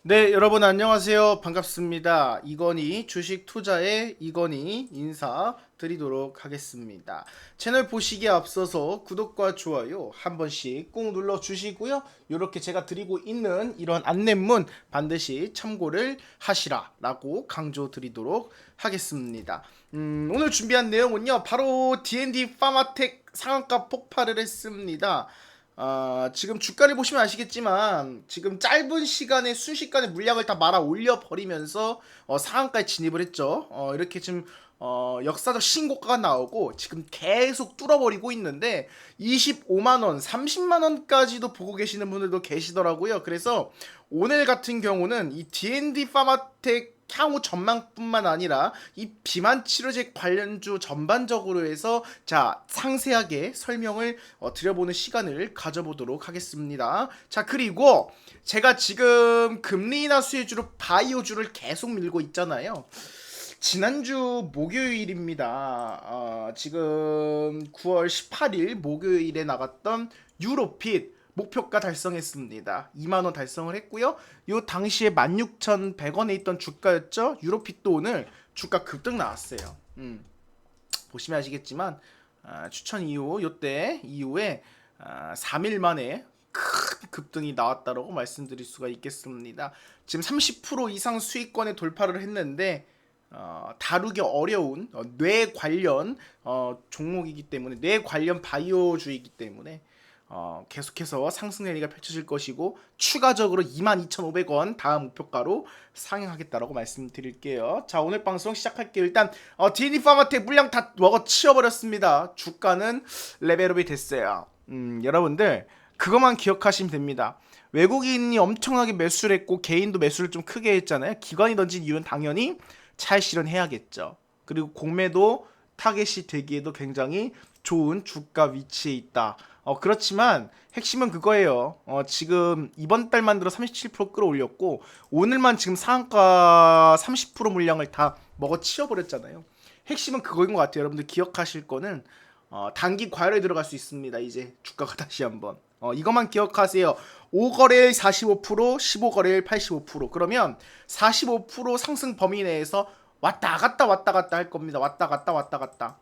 네, 여러분 안녕하세요. 반갑습니다. 이건희 주식 투자의 이건희 인사드리도록 하겠습니다. 채널 보시기에 앞서서 구독과 좋아요 한 번씩 꼭 눌러 주시고요. 이렇게 제가 드리고 있는 이런 안내문 반드시 참고를 하시라라고 강조드리도록 하겠습니다. 오늘 준비한 내용은요. 바로 D&D 파마텍 상한가 폭발을 했습니다. 지금 주가를 보시면 아시겠지만 지금 짧은 시간에 순식간에 물량을 다 말아 올려 버리면서 상한가에 진입을 했죠. 이렇게 지금 역사적 신고가가 나오고 지금 계속 뚫어버리고 있는데 25만 원, 30만 원까지도 보고 계시는 분들도 계시더라고요. 그래서 오늘 같은 경우는 이 D&D 파마텍 향후 전망뿐만 아니라 이 비만 치료제 관련주 전반적으로 해서 자 상세하게 설명을 드려보는 시간을 가져보도록 하겠습니다. 자, 그리고 제가 지금 금리 인하 수혜주로 바이오주를 계속 밀고 있잖아요. 지난주 목요일입니다. 지금 9월 18일 목요일에 나갔던 유로핏 목표가 달성했습니다. 2만원 달성을 했고요. 요 당시에 16,100원에 있던 주가였죠. 유로핏도 오늘 주가 급등 나왔어요. 보시면 아시겠지만 추천 이후 요때 이후에 3일 만에 큰 급등이 나왔다라고 말씀드릴 수가 있겠습니다. 지금 30% 이상 수익권에 돌파를 했는데 다루기 어려운 뇌 관련 종목이기 때문에 뇌 관련 바이오주이기 때문에 계속해서 상승 랠리가 펼쳐질 것이고 추가적으로 22,500원 다음 목표가로 상향하겠다라고 말씀드릴게요. 자, 오늘 방송 시작할게요. 일단 D&D 파마텍 물량 다 먹어 치워버렸습니다. 주가는 레벨업이 됐어요. 여러분들 그것만 기억하시면 됩니다. 외국인이 엄청나게 매수를 했고 개인도 매수를 좀 크게 했잖아요. 기관이 던진 이유는 당연히 차익 실현해야겠죠. 그리고 공매도 타겟이 되기에도 굉장히 좋은 주가 위치에 있다. 그렇지만 핵심은 그거예요. 지금 이번 달만 들어 37% 끌어올렸고 오늘만 지금 상한가 30% 물량을 다 먹어 치워버렸잖아요. 핵심은 그거인 것 같아요. 여러분들 기억하실 거는 단기 과열에 들어갈 수 있습니다. 이제 주가가 다시 한번 이것만 기억하세요. 5거래일 45%, 15거래일 85%. 그러면 45% 상승 범위 내에서 왔다 갔다 할 겁니다. 왔다 갔다.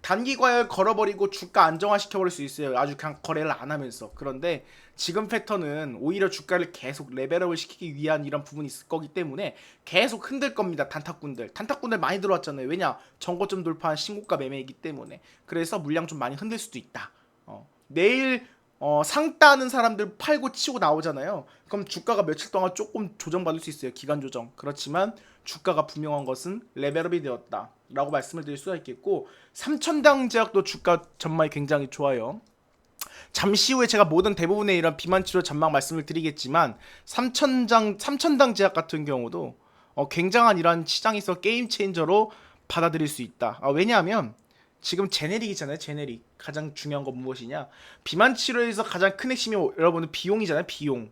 단기 과열 걸어버리고 주가 안정화시켜버릴 수 있어요. 아주 그냥 거래를 안 하면서. 그런데 지금 패턴은 오히려 주가를 계속 레벨업을 시키기 위한 이런 부분이 있을 거기 때문에 계속 흔들 겁니다. 단타꾼들 많이 들어왔잖아요. 왜냐? 정고점 돌파한 신고가 매매이기 때문에. 그래서 물량 좀 많이 흔들 수도 있다. 내일 상 따는 사람들 팔고 치고 나오잖아요. 그럼 주가가 며칠 동안 조금 조정받을 수 있어요. 기간 조정. 그렇지만 주가가 분명한 것은 레벨업이 되었다 라고 말씀을 드릴 수가 있겠고, 삼천당 제약도 주가 전망이 굉장히 좋아요. 잠시 후에 제가 모든 대부분의 이런 비만 치료 전망 말씀을 드리겠지만 삼천당 제약 같은 경우도 굉장한 이런 시장에서 게임 체인저로 받아들일 수 있다. 왜냐하면 지금 제네릭이잖아요. 제네릭. 가장 중요한 건 무엇이냐? 비만 치료에서 가장 큰 핵심이 여러분은 비용이잖아요. 비용.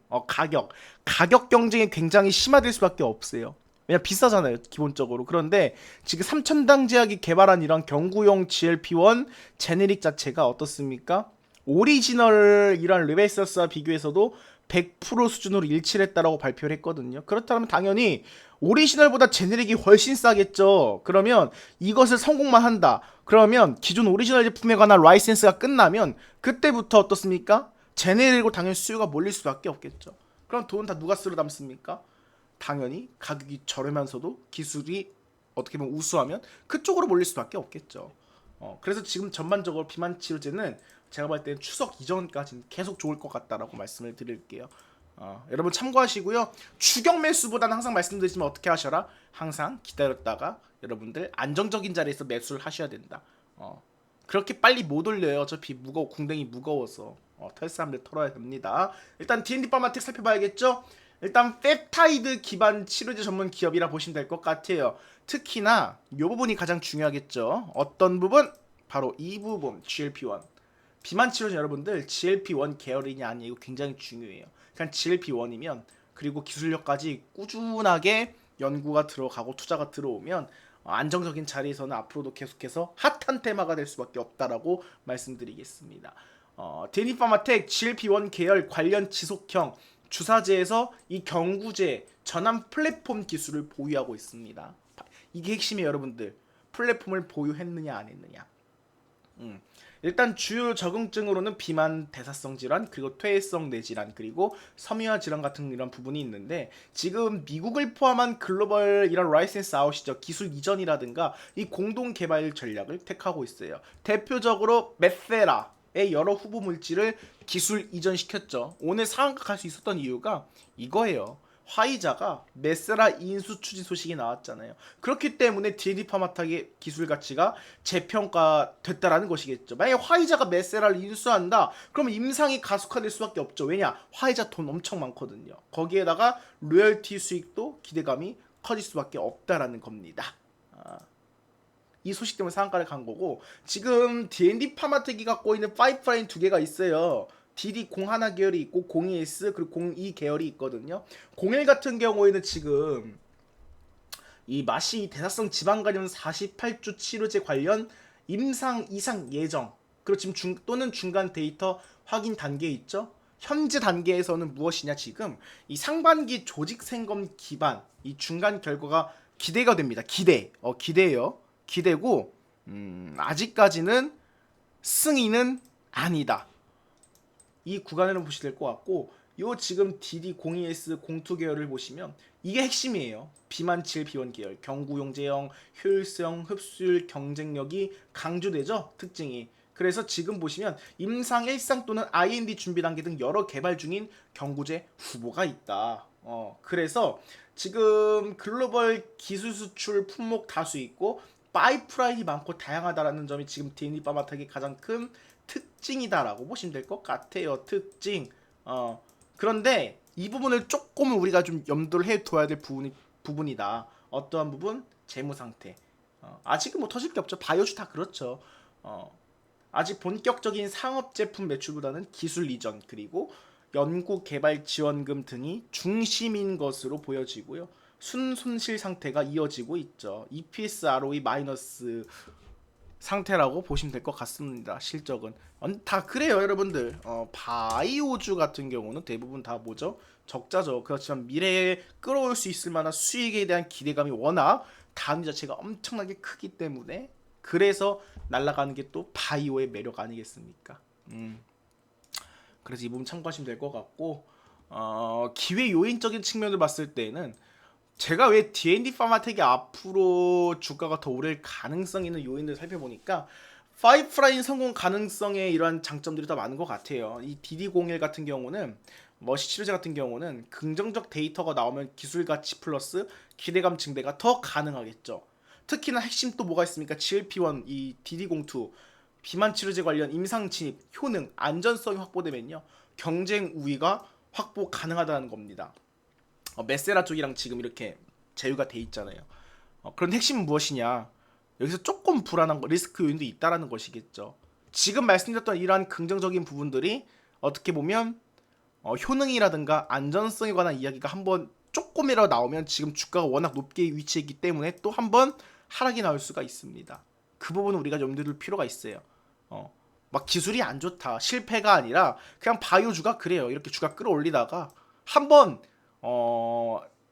가격 경쟁이 굉장히 심화될 수밖에 없어요. 왜냐 비싸잖아요. 기본적으로. 그런데 지금 삼천당 제약이 개발한 이런 경구용 GLP-1 제네릭 자체가 어떻습니까? 오리지널 이런 리베이서스와 비교해서도 100% 수준으로 일치를 했다라고 발표를 했거든요. 그렇다면 당연히 오리지널보다 제네릭이 훨씬 싸겠죠. 그러면 이것을 성공만 한다. 그러면 기존 오리지널 제품에 관한 라이센스가 끝나면 그때부터 어떻습니까? 제네릭으로 당연히 수요가 몰릴 수밖에 없겠죠. 그럼 돈 다 누가 쓸어 담습니까? 당연히 가격이 저렴하면서도 기술이 어떻게 보면 우수하면 그쪽으로 몰릴 수밖에 없겠죠. 그래서 지금 전반적으로 비만 치료제는 제가 볼 때는 추석 이전까지는 계속 좋을 것 같다라고 말씀을 드릴게요. 여러분 참고하시고요. 추격 매수보다는 항상 말씀드리지만 어떻게 하셔라? 항상 기다렸다가 여러분들 안정적인 자리에서 매수를 하셔야 된다. 그렇게 빨리 못 올려요. 어차피 궁뎅이 무거워서 털사람들 털어야 됩니다. 일단 D&D 파마텍 살펴봐야겠죠? 일단 펩타이드 기반 치료제 전문 기업이라 보시면 될 것 같아요. 특히나 이 부분이 가장 중요하겠죠. 어떤 부분? 바로 이 부분 GLP-1. 비만 치료제 여러분들 GLP-1 계열이냐 아니냐 이거 굉장히 중요해요. 그냥 GLP-1이면 그리고 기술력까지 꾸준하게 연구가 들어가고 투자가 들어오면 안정적인 자리에서는 앞으로도 계속해서 핫한 테마가 될 수밖에 없다라고 말씀드리겠습니다. 데니파마텍 GLP-1 계열 관련 지속형 주사제에서 이 경구제 전환 플랫폼 기술을 보유하고 있습니다. 이게 핵심이에요, 여러분들. 플랫폼을 보유했느냐 안 했느냐. 일단 주요 적응증으로는 비만, 대사성 질환, 그리고 퇴행성 뇌질환, 그리고 섬유화 질환 같은 이런 부분이 있는데, 지금 미국을 포함한 글로벌 이런 라이센스 아웃이죠. 기술 이전이라든가 이 공동 개발 전략을 택하고 있어요. 대표적으로 메세라의 여러 후보 물질을 기술 이전시켰죠. 오늘 상한가할 수 있었던 이유가 이거예요. 화이자가 메세라 인수 추진 소식이 나왔잖아요. 그렇기 때문에 D&D 파마탁의 기술 가치가 재평가됐다라는 것이겠죠. 만약에 화이자가 메세라를 인수한다, 그럼 임상이 가속화될 수밖에 없죠. 왜냐? 화이자 돈 엄청 많거든요. 거기에다가 로열티 수익도 기대감이 커질 수밖에 없다라는 겁니다. 이 소식 때문에 상한가를 간 거고, 지금 D&D 파마텍이 갖고 있는 파이프라인 두 개가 있어요. DD01 계열이 있고 02S 그리고 02 계열이 있거든요. 01 같은 경우에는 지금 이 마시 대사성 지방 간염 48주 치료제 관련 임상 이상 예정, 그리고 지금 또는 중간 데이터 확인 단계에 있죠. 현재 단계에서는 무엇이냐, 지금 이 상반기 조직 생검 기반 이 중간 결과가 기대가 됩니다. 기대예요. 기대고 아직까지는 승인은 아니다. 이 구간을 보시면 될 것 같고, 요 지금 DD02S 02 계열을 보시면 이게 핵심이에요. 비만칠 비원 계열, 경구용제형, 효율성, 흡수율, 경쟁력이 강조되죠, 특징이. 그래서 지금 보시면 임상 1상 또는 IND 준비 단계 등 여러 개발 중인 경구제 후보가 있다. 그래서 지금 글로벌 기술 수출 품목 다수 있고 파이프라인이 많고 다양하다라는 점이 지금 D&D 파마텍의 가장 큰 특징이다라고 보시면 될 것 같아요. 특징. 그런데 이 부분을 조금은 우리가 좀 염두를 해둬야 될 부분이다. 어떠한 부분? 재무 상태. 아직은 뭐 터질 게 없죠. 바이오주 다 그렇죠. 아직 본격적인 상업 제품 매출보다는 기술 이전 그리고 연구 개발 지원금 등이 중심인 것으로 보여지고요. 순손실 상태가 이어지고 있죠. EPS ROE 마이너스 상태라고 보시면 될 것 같습니다. 실적은 다 그래요, 여러분들. 바이오주 같은 경우는 대부분 다 뭐죠? 적자죠. 그렇지만 미래에 끌어올 수 있을 만한 수익에 대한 기대감이 워낙 단위 자체가 엄청나게 크기 때문에, 그래서 날아가는 게 또 바이오의 매력 아니겠습니까? 그래서 이 부분 참고하시면 될 것 같고, 기회 요인적인 측면을 봤을 때는 제가 왜 D&D 파마텍이 앞으로 주가가 더 오를 가능성 있는 요인을 살펴보니까 파이프라인 성공 가능성에 이러한 장점들이 더 많은 것 같아요. 이 DD01 같은 경우는 머시 치료제 같은 경우는 긍정적 데이터가 나오면 기술 가치 플러스 기대감 증대가 더 가능하겠죠. 특히나 핵심 또 뭐가 있습니까? GLP-1 이 DD02 비만 치료제 관련 임상 진입 효능 안전성이 확보되면요, 경쟁 우위가 확보 가능하다는 겁니다. 메세라 쪽이랑 지금 이렇게 제휴가 돼 있잖아요. 그런 핵심은 무엇이냐? 여기서 조금 불안한 리스크 요인도 있다라는 것이겠죠. 지금 말씀드렸던 이러한 긍정적인 부분들이 어떻게 보면 효능이라든가 안전성에 관한 이야기가 한번 조금이라도 나오면 지금 주가가 워낙 높게 위치해 있기 때문에 또 한번 하락이 나올 수가 있습니다. 그 부분은 우리가 염두에 둘 필요가 있어요. 막 기술이 안 좋다, 실패가 아니라 그냥 바이오주가 그래요. 이렇게 주가 끌어올리다가 한번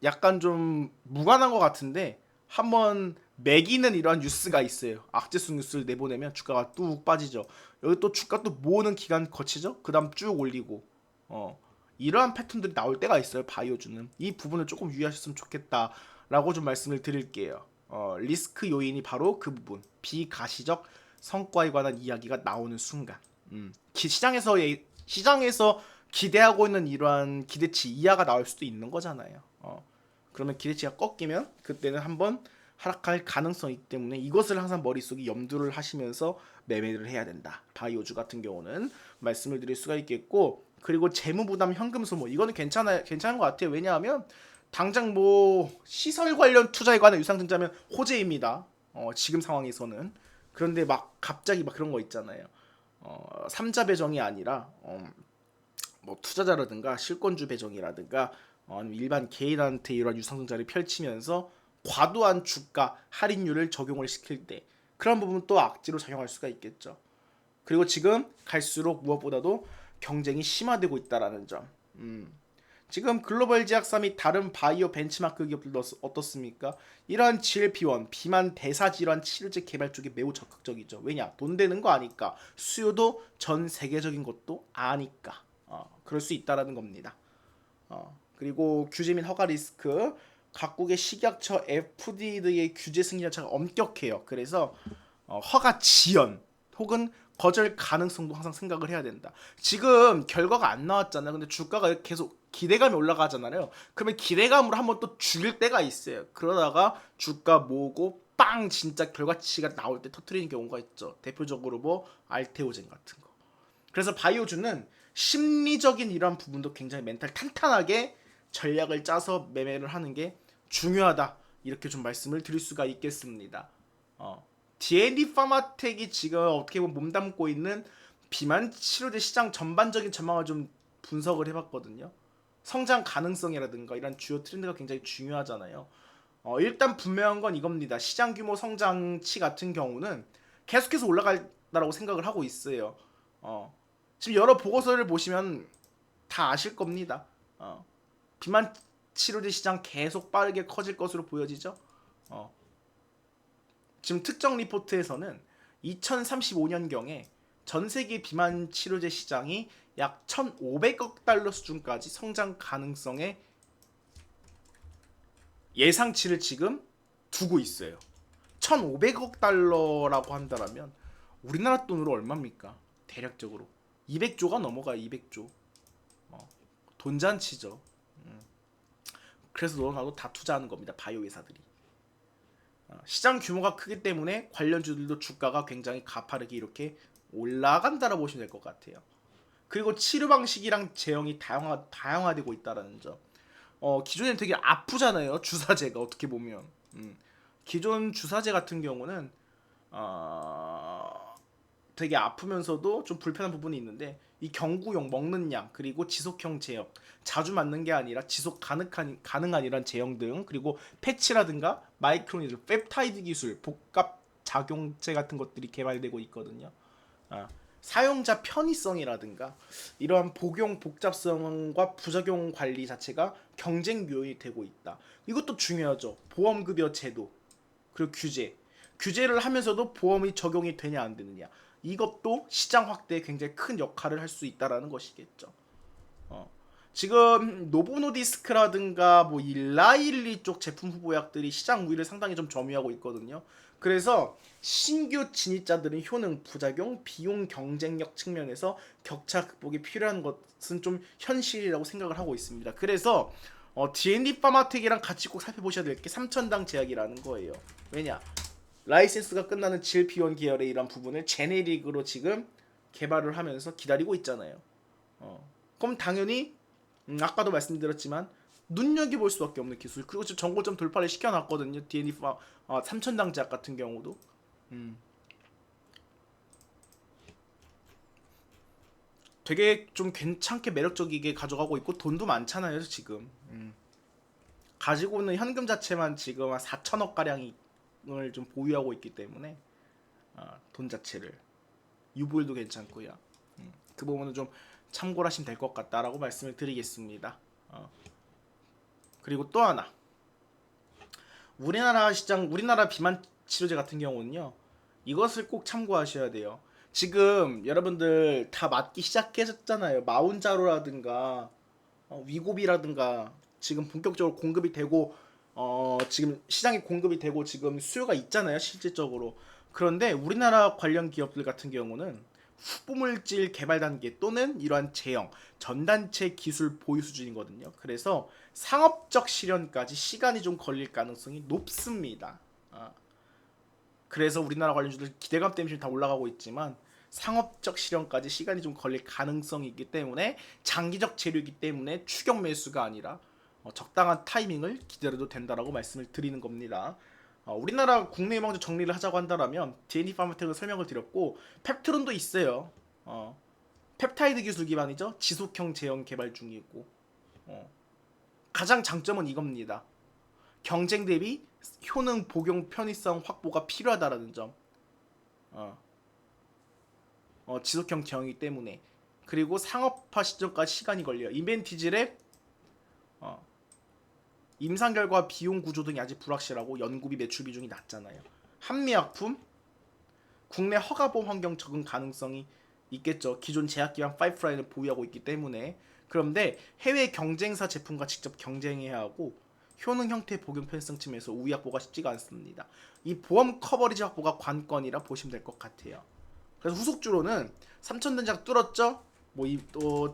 약간 좀 무관한 것 같은데 한번 매기는 이러한 뉴스가 있어요. 악재성 뉴스를 내보내면 주가가 뚝 빠지죠. 여기 또 주가 또 모으는 기간 거치죠. 그 다음 쭉 올리고 이러한 패턴들이 나올 때가 있어요. 바이오주는 이 부분을 조금 유의하셨으면 좋겠다라고 좀 말씀을 드릴게요. 리스크 요인이 바로 그 부분, 비가시적 성과에 관한 이야기가 나오는 순간 시장에서 기대하고 있는 이러한 기대치 이하가 나올 수도 있는 거잖아요. 그러면 기대치가 꺾이면 그때는 한번 하락할 가능성이 있기 때문에 이것을 항상 머릿속에 염두를 하시면서 매매를 해야 된다. 바이오주 같은 경우는 말씀을 드릴 수가 있겠고, 그리고 재무부담 현금 소모 이거는 괜찮은 것 같아요. 왜냐하면 당장 뭐 시설 관련 투자에 관한 유상증자면 호재입니다. 지금 상황에서는. 그런데 막 갑자기 막 그런 거 있잖아요. 삼자 배정이 아니라 뭐 투자자라든가 실권주 배정이라든가 일반 개인한테 이런 유상증자를 펼치면서 과도한 주가 할인율을 적용을 시킬 때 그런 부분 또 악재로 작용할 수가 있겠죠. 그리고 지금 갈수록 무엇보다도 경쟁이 심화되고 있다라는 점. 지금 글로벌 제약사 및 다른 바이오 벤치마크 기업들도 어떻습니까? 이러한 GLP-1 비만 대사 질환 치료제 개발 쪽에 매우 적극적이죠. 왜냐? 돈 되는 거 아니까. 수요도 전 세계적인 것도 아니까. 그럴 수 있다라는 겁니다. 그리고 규제 및 허가 리스크, 각국의 식약처 FDA의 규제 승인 자체가 엄격해요. 그래서 허가 지연 혹은 거절 가능성도 항상 생각을 해야 된다. 지금 결과가 안 나왔잖아요. 근데 주가가 계속 기대감이 올라가잖아요. 그러면 기대감으로 한번 또 죽일 때가 있어요. 그러다가 주가 모으고 빵 진짜 결과치가 나올 때 터트리는 경우가 있죠. 대표적으로 뭐 알테오젠 같은 거. 그래서 바이오주는 심리적인 이런 부분도 굉장히 멘탈 탄탄하게 전략을 짜서 매매를 하는 게 중요하다. 이렇게 좀 말씀을 드릴 수가 있겠습니다. D&D 파마텍이 지금 어떻게 보면 몸담고 있는 비만 치료제 시장 전반적인 전망을 좀 분석을 해봤거든요. 성장 가능성이라든가 이런 주요 트렌드가 굉장히 중요하잖아요. 일단 분명한 건 이겁니다. 시장 규모 성장치 같은 경우는 계속해서 올라갈다라고 생각을 하고 있어요. 지금 여러 보고서를 보시면 다 아실 겁니다. 비만 치료제 시장 계속 빠르게 커질 것으로 보여지죠. 지금 특정 리포트에서는 2035년경에 전 세계 비만 치료제 시장이 약 1,500억 달러 수준까지 성장 가능성의 예상치를 지금 두고 있어요. 1,500억 달러라고 한다면 우리나라 돈으로 얼마입니까? 대략적으로 200조가 넘어가요. 200조. 돈잔치죠. 그래서 너도 나도 다 투자하는 겁니다. 바이오 회사들이. 시장 규모가 크기 때문에 관련주들도 주가가 굉장히 가파르게 이렇게 올라간다라고 보시면 될 것 같아요. 그리고 치료 방식이랑 제형이 다양화되고 있다라는 점. 기존에는 되게 아프잖아요. 주사제가 어떻게 보면. 기존 주사제 같은 경우는 되게 아프면서도 좀 불편한 부분이 있는데 이 경구용 먹는 양 그리고 지속형 제형 자주 맞는 게 아니라 지속 가능한 이런 제형 등 그리고 패치라든가 마이크로니들 펩타이드 기술 복합 작용제 같은 것들이 개발되고 있거든요. 사용자 편의성이라든가 이러한 복용 복잡성과 부작용 관리 자체가 경쟁 요인이 되고 있다. 이것도 중요하죠. 보험급여 제도 그리고 규제를 하면서도 보험이 적용이 되냐 안 되느냐 이것도 시장 확대에 굉장히 큰 역할을 할 수 있다라는 것이겠죠. 지금 노보노디스크라든가 뭐 일라일리 쪽 제품 후보약들이 시장 우위를 상당히 좀 점유하고 있거든요. 그래서 신규 진입자들은 효능, 부작용, 비용 경쟁력 측면에서 격차 극복이 필요한 것은 좀 현실이라고 생각을 하고 있습니다. 그래서 D&D 파마텍이랑 같이 꼭 살펴보셔야 될 게 3천당 제약이라는 거예요. 왜냐? 라이센스가 끝나는 GLP-1 계열의 이런 부분을 제네릭으로 지금 개발을 하면서 기다리고 있잖아요. 그럼 당연히 아까도 말씀드렸지만 눈여겨볼 수밖에 없는 기술. 그리고 지금 정고점 돌파를 시켜놨거든요. D&D 3천당 제약 같은 경우도. 되게 좀 괜찮게 매력적이게 가져가고 있고 돈도 많잖아요 지금. 가지고 있는 현금 자체만 지금 한 4천억 가량을 좀 보유하고 있기 때문에 돈 자체를 유보율도 괜찮고요. 그 부분은 좀 참고를 하시면 될 것 같다라고 말씀을 드리겠습니다. 그리고 또 하나 우리나라 비만 치료제 같은 경우는요. 이것을 꼭 참고하셔야 돼요. 지금 여러분들 다 맞기 시작했잖아요. 마운자로라든가 위고비라든가 지금 본격적으로 공급이 되고 지금 시장에 공급이 되고 지금 수요가 있잖아요. 실질적으로. 그런데 우리나라 관련 기업들 같은 경우는 후보물질 개발 단계 또는 이러한 제형, 전단체 기술 보유 수준이거든요. 그래서 상업적 실현까지 시간이 좀 걸릴 가능성이 높습니다. 그래서 우리나라 관련주들 기대감 때문에 다 올라가고 있지만 상업적 실현까지 시간이 좀 걸릴 가능성이 있기 때문에 장기적 재료이기 때문에 추격 매수가 아니라 적당한 타이밍을 기다려도 된다라고 말씀을 드리는 겁니다. 우리나라 국내 먼저 정리를 하자고 한다면 D&D 파마텍을 설명을 드렸고 펩트론도 있어요. 펩타이드 기술 기반이죠. 지속형 제형 개발 중이고 가장 장점은 이겁니다. 경쟁 대비 효능 복용 편의성 확보가 필요하다라는 점. 지속형 제형이기 때문에 그리고 상업화 시점까지 시간이 걸려요. 인벤티지 랩 임상 결과 비용 구조 등이 아직 불확실하고 연구비 매출 비중이 낮잖아요. 한미약품 국내 허가보험 환경 적응 가능성이 있겠죠. 기존 제약기관 파이프라인을 보유하고 있기 때문에. 그런데 해외 경쟁사 제품과 직접 경쟁해야 하고 효능 형태 복용 편의성 측면에서 우위 확보가 쉽지가 않습니다. 이 보험 커버리지 확보가 관건이라 보시면 될 것 같아요. 그래서 후속주로는 삼천전자 뚫었죠.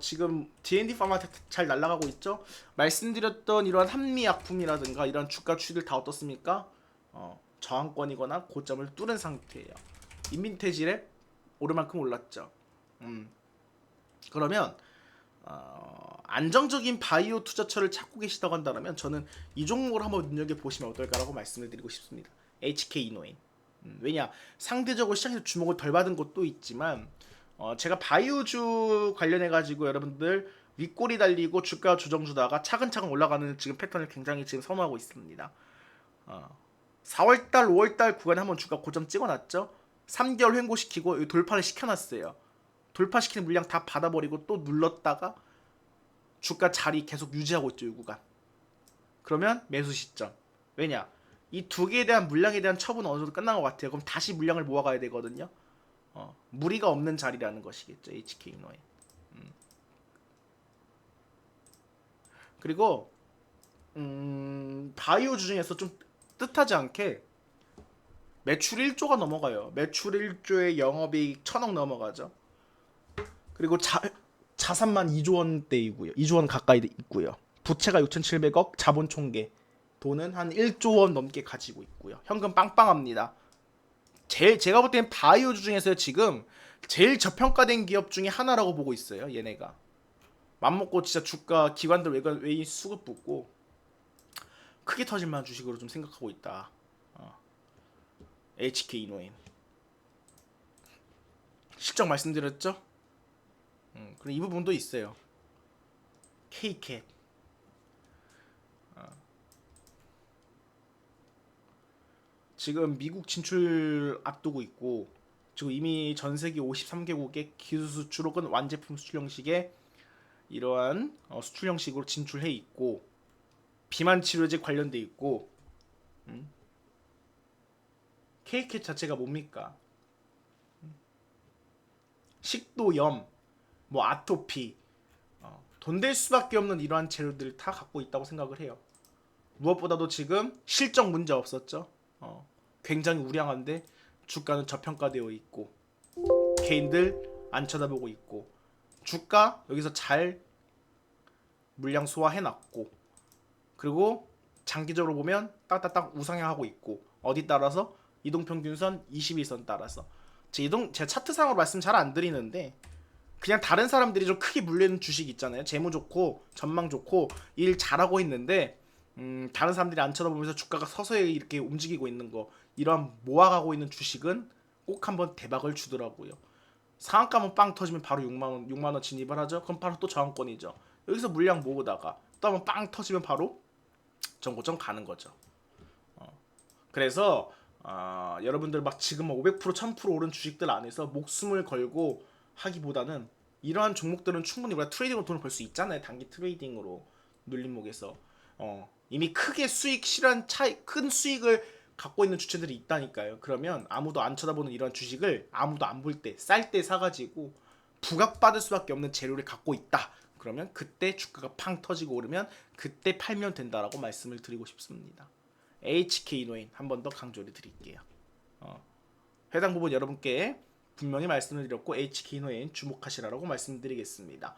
지금 D&D 파마 잘 날아가고 있죠. 말씀드렸던 이러한 한미약품이라든가 이런 주가 추이들 다 어떻습니까? 저항권이거나 고점을 뚫은 상태예요. 인민테질에 오르만큼 올랐죠. 그러면 안정적인 바이오 투자처를 찾고 계시다고 한다면 저는 이 종목을 한번 눈여겨보시면 어떨까라고 말씀을 드리고 싶습니다. HK 이노인. 왜냐, 상대적으로 시장에서 주목을 덜 받은 것도 있지만 제가 바이오주 관련해가지고 여러분들 윗꼬리 달리고 주가 조정 주다가 차근차근 올라가는 지금 패턴을 굉장히 지금 선호하고 있습니다. 4월달, 5월달 구간에 한번 주가 고점 찍어놨죠. 3개월 횡보시키고 돌파를 시켜놨어요. 돌파시키는 물량 다 받아버리고 또 눌렀다가 주가 자리 계속 유지하고 있죠. 이 구간. 그러면 매수 시점. 왜냐? 이 두 개에 대한 물량에 대한 처분은 어느 정도 끝난 것 같아요. 그럼 다시 물량을 모아가야 되거든요. 무리가 없는 자리라는 것이겠죠. HK노에. 그리고 바이오주 중에서 좀 뜻하지 않게 매출 1조가 넘어가요. 매출 1조에 영업이익 1000억 넘어가죠. 그리고 자산만 2조 원대이고요. 2조 원 가까이 있고요. 부채가 6,700억, 자본 총계 돈은 한 1조 원 넘게 가지고 있고요. 현금 빵빵합니다. 제가 볼 때는 바이오주 중에서 지금 제일 저평가된 기업 중에 하나라고 보고 있어요. 얘네가 맘먹고 진짜 주가 기관들 외인 수급 붙고 크게 터질 만한 주식으로 좀 생각하고 있다. HK 이노인 실적 말씀드렸죠? 그리고 이 부분도 있어요. K캡 지금 미국 진출 앞두고 있고 지금 이미 전 세계 53개국의 기술 수출 혹은 완제품 수출 형식의 이러한 수출 형식으로 진출해 있고 비만 치료제 관련돼 있고 K캡 자체가 뭡니까? 식도염, 아토피 돈 될 수밖에 없는 이러한 재료들을 다 갖고 있다고 생각을 해요. 무엇보다도 지금 실적 문제 없었죠. 굉장히 우량한데 주가는 저평가되어 있고 개인들 안 쳐다보고 있고 주가 여기서 잘 물량 소화해놨고 그리고 장기적으로 보면 딱딱딱 우상향하고 있고 어디 따라서 이동평균선 21선 따라서 제가 차트상으로 말씀 잘 안 드리는데 그냥 다른 사람들이 좀 크게 물리는 주식 있잖아요. 재무 좋고 전망 좋고 일 잘하고 있는데 다른 사람들이 안 쳐다보면서 주가가 서서히 이렇게 움직이고 있는 거 이러한 모아가고 있는 주식은 꼭 한번 대박을 주더라고요. 상한가면 빵 터지면 바로 6만원 진입을 하죠. 그럼 바로 또 저항권이죠. 여기서 물량 모으다가 또 한번 빵 터지면 바로 전고점 가는 거죠. 그래서 여러분들 막 지금 500% 1000% 오른 주식들 안에서 목숨을 걸고 하기보다는 이러한 종목들은 충분히 우리가 트레이딩으로 돈을 벌 수 있잖아요. 단기 트레이딩으로 눌림목에서 이미 크게 큰 수익을 갖고 있는 주체들이 있다니까요. 그러면 아무도 안 쳐다보는 이런 주식을 아무도 안 볼 때 쌀 때 사가지고 부각받을 수밖에 없는 재료를 갖고 있다. 그러면 그때 주가가 팡 터지고 오르면 그때 팔면 된다라고 말씀을 드리고 싶습니다. HK 이노인 한 번 더 강조를 드릴게요. 해당 부분 여러분께 분명히 말씀을 드렸고 HK 이노인 주목하시라고 말씀드리겠습니다.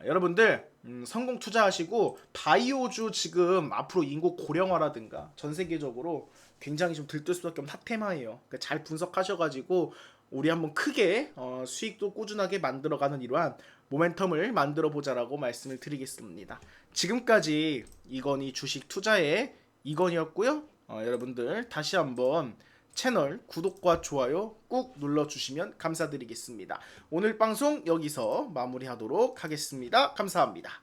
여러분들 성공 투자하시고 바이오주 지금 앞으로 인구 고령화라든가 전 세계적으로 굉장히 좀 들뜰 수밖에 없는 핫테마예요. 그러니까 잘 분석하셔가지고 우리 한번 크게 수익도 꾸준하게 만들어가는 이러한 모멘텀을 만들어 보자라고 말씀을 드리겠습니다. 지금까지 이건희 주식 투자의 이건희였고요. 여러분들 다시 한번 채널 구독과 좋아요 꾹 눌러주시면 감사드리겠습니다. 오늘 방송 여기서 마무리하도록 하겠습니다. 감사합니다.